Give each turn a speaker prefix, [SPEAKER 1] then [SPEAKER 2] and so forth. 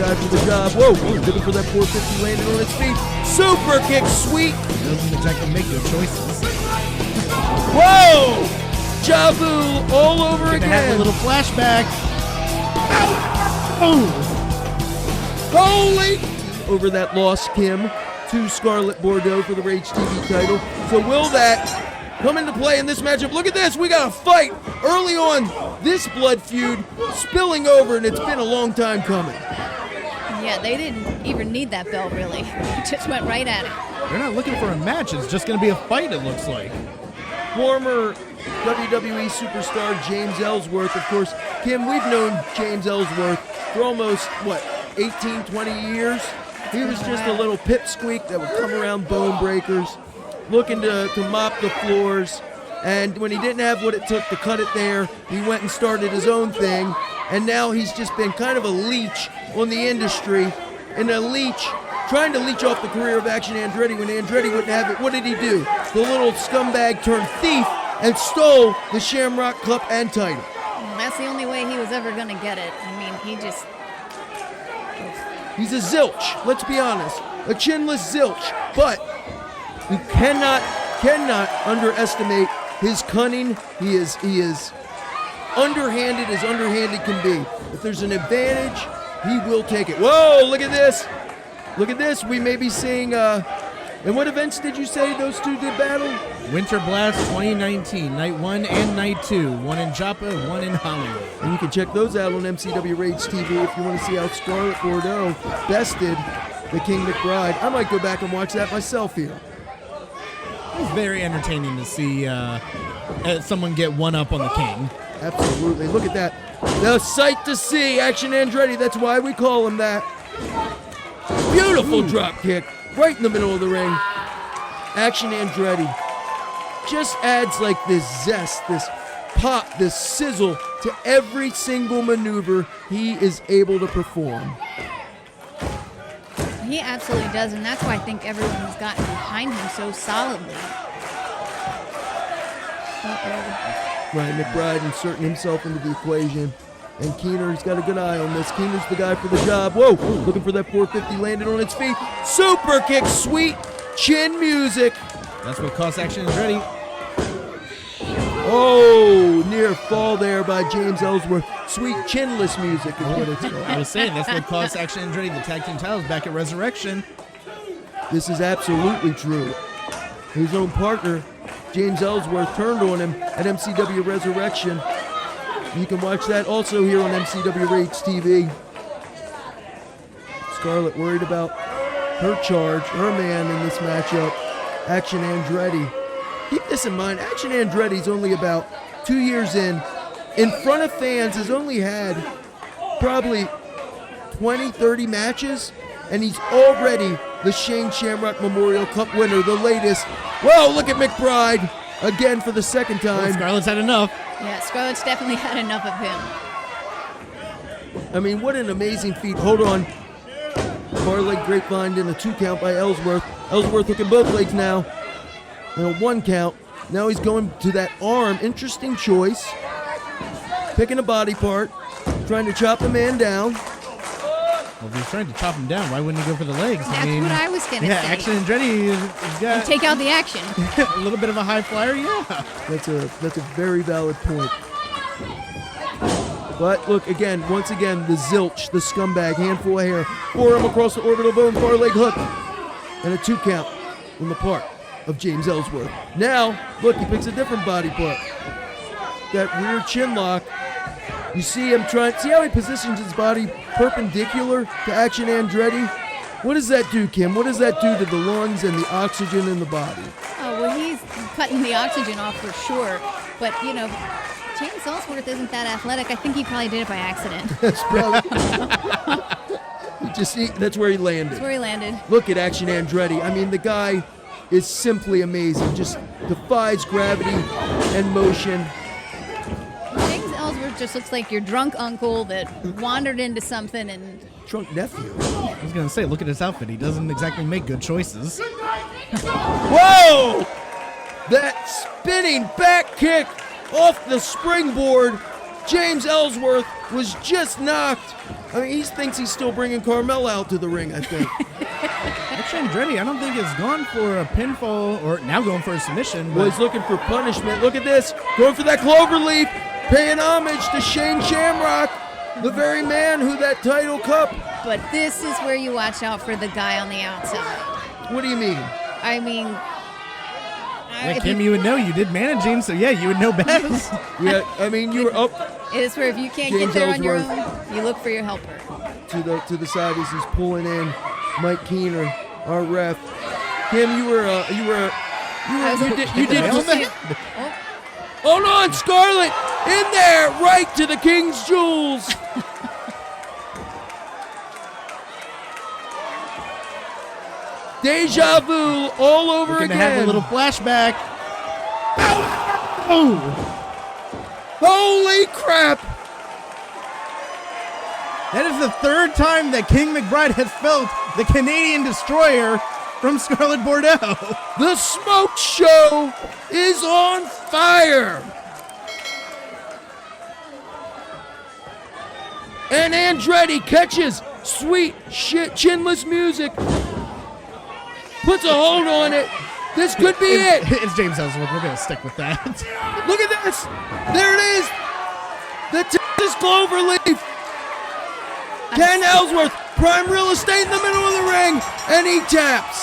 [SPEAKER 1] guy for the job. Whoa, looking for that 450, landed on his feet. Super kick, sweet.
[SPEAKER 2] Doesn't exactly make good choices.
[SPEAKER 1] Whoa! Jabu all over again.
[SPEAKER 2] Have a little flashback. Oh!
[SPEAKER 1] Holy! Over that loss, Kim, to Scarlett Bordeaux for the Rage TV title. So will that come into play in this matchup? Look at this. We got a fight early on. This blood feud spilling over, and it's been a long time coming.
[SPEAKER 3] Yeah, they didn't even need that bell, really. Just went right at it.
[SPEAKER 2] They're not looking for a match. It's just going to be a fight, it looks like.
[SPEAKER 1] Former WWE superstar James Ellsworth, of course. Kim, we've known James Ellsworth for almost, 18, 20 years? He was just a little pipsqueak that would come around bone breakers, looking to mop the floors. And when he didn't have what it took to cut it there, he went and started his own thing. And now he's just been kind of a leech on the industry, and a leech trying to leech off the career of Action Andretti when Andretti wouldn't have it. What did he do? The little scumbag turned thief and stole the Shamrock Cup and title.
[SPEAKER 3] Well, that's the only way he was ever going to get it. I mean,
[SPEAKER 1] He's a zilch, let's be honest. A chinless zilch. But we cannot underestimate his cunning. He is underhanded as underhanded can be. If there's an advantage, he will take it. Whoa, look at this. Look at this. We may be seeing, and what events did you say those two did battle?
[SPEAKER 2] Winter Blast 2019, Night 1 and Night 2. One in Joppa, one in Hollywood.
[SPEAKER 1] And you can check those out on MCW Rage TV if you want to see how Scarlett Bordeaux bested the King McBride. I might go back and watch that myself here.
[SPEAKER 2] It's very entertaining to see someone get one up on the King.
[SPEAKER 1] Absolutely. Look at that. The sight to see. Action Andretti. That's why we call him that. Beautiful drop kick right in the middle of the ring. Action Andretti just adds like this zest, this pop, this sizzle to every single maneuver he is able to perform.
[SPEAKER 3] He absolutely does, and that's why I think everyone has gotten behind him so solidly.
[SPEAKER 1] Ryan McBride inserting himself into the equation. And Keener's got a good eye on this. Keener's the guy for the job. Whoa, looking for that 450, landed on its feet. Super kick, sweet chin music.
[SPEAKER 2] That's what cost Action Andretti.
[SPEAKER 1] Oh, near fall there by James Ellsworth. Sweet chinless music is what it's called.
[SPEAKER 2] I was saying, that's what cost Action Andretti the tag team titles back at Resurrection.
[SPEAKER 1] This is absolutely true. His own partner, James Ellsworth, turned on him at MCW Resurrection. You can watch that also here on MCW Rage TV. Scarlett worried about her charge, her man in this matchup, Action Andretti. Keep this in mind, Action Andretti's only about 2 years in front of fans, has only had probably 20, 30 matches, and he's already the Shane Shamrock Memorial Cup winner, the latest. Whoa, look at McBride again for the second time.
[SPEAKER 2] Well, Scarlett's had enough.
[SPEAKER 3] Yeah, Scarlett's definitely had enough of him.
[SPEAKER 1] I mean, what an amazing feat. Hold on. Far leg grapevine in a 2 count by Ellsworth. Ellsworth hooking both legs now. And a 1 count. Now he's going to that arm. Interesting choice. Picking a body part. Trying to chop the man down.
[SPEAKER 2] Well, if he's trying to chop him down, why wouldn't he go for the legs?
[SPEAKER 3] That's what I was going to say.
[SPEAKER 2] Yeah, Action Andretti has got
[SPEAKER 3] and take out the action.
[SPEAKER 2] a little bit of a high flyer, yeah.
[SPEAKER 1] That's a very valid point. But look, once again, the zilch, the scumbag, handful of hair, forearm across the orbital bone, far leg hook, and a 2 count on the part of James Ellsworth. Now, look, he picks a different body part. That weird chin lock. You see him see how he positions his body perpendicular to Action Andretti? What does that do, Kim? What does that do to the lungs and the oxygen in the body?
[SPEAKER 3] Oh, well, he's cutting the oxygen off for sure. But, James Ellsworth isn't that athletic. I think he probably did it by accident.
[SPEAKER 1] That's probably... that's where he landed.
[SPEAKER 3] That's where he landed.
[SPEAKER 1] Look at Action Andretti. I mean, the guy is simply amazing. Just defies gravity and motion.
[SPEAKER 3] James Ellsworth just looks like your drunk uncle that wandered into something and...
[SPEAKER 1] Drunk nephew.
[SPEAKER 2] I was going to say, look at his outfit. He doesn't exactly make good choices.
[SPEAKER 1] Whoa! That spinning back kick off the springboard. James Ellsworth was just knocked I mean, he thinks he's still bringing Carmella out to the ring, I think.
[SPEAKER 2] Actually, Andretti, I don't think has gone for a pinfall or now going for a submission.
[SPEAKER 1] Well, he's looking for punishment. Look at this. Going for that cloverleaf. Paying homage to Shane Shamrock, the very man who that title cup.
[SPEAKER 3] But this is where you watch out for the guy on the outside.
[SPEAKER 1] What do you mean?
[SPEAKER 3] I mean,
[SPEAKER 2] Yeah, Kim, you would know. You did manage him, so yeah, you would know best.
[SPEAKER 1] Yeah, I mean, you were up
[SPEAKER 3] it is where if you can't
[SPEAKER 1] James
[SPEAKER 3] get there on your
[SPEAKER 1] Ellsworth.
[SPEAKER 3] own, you look for your helper.
[SPEAKER 1] to the side as he's pulling in Mike Keener, our ref. Kim, you did.
[SPEAKER 3] Oh,
[SPEAKER 1] Hold on, Scarlett, in there, right to the King's Jewels. Deja vu all over
[SPEAKER 2] We're
[SPEAKER 1] again.
[SPEAKER 2] gonna have a little flashback. Oh!
[SPEAKER 1] Holy crap!
[SPEAKER 2] That is the third time that King McBride has felt the Canadian Destroyer from Scarlett Bordeaux.
[SPEAKER 1] The Smoke Show is on fire! And Andretti catches sweet shit chinless music. Puts a hold on it. This could be it.
[SPEAKER 2] It's James Ellsworth. We're going to stick with that.
[SPEAKER 1] Look at this. There it is. The Texas Cloverleaf. Ken Ellsworth, prime real estate in the middle of the ring, and he taps.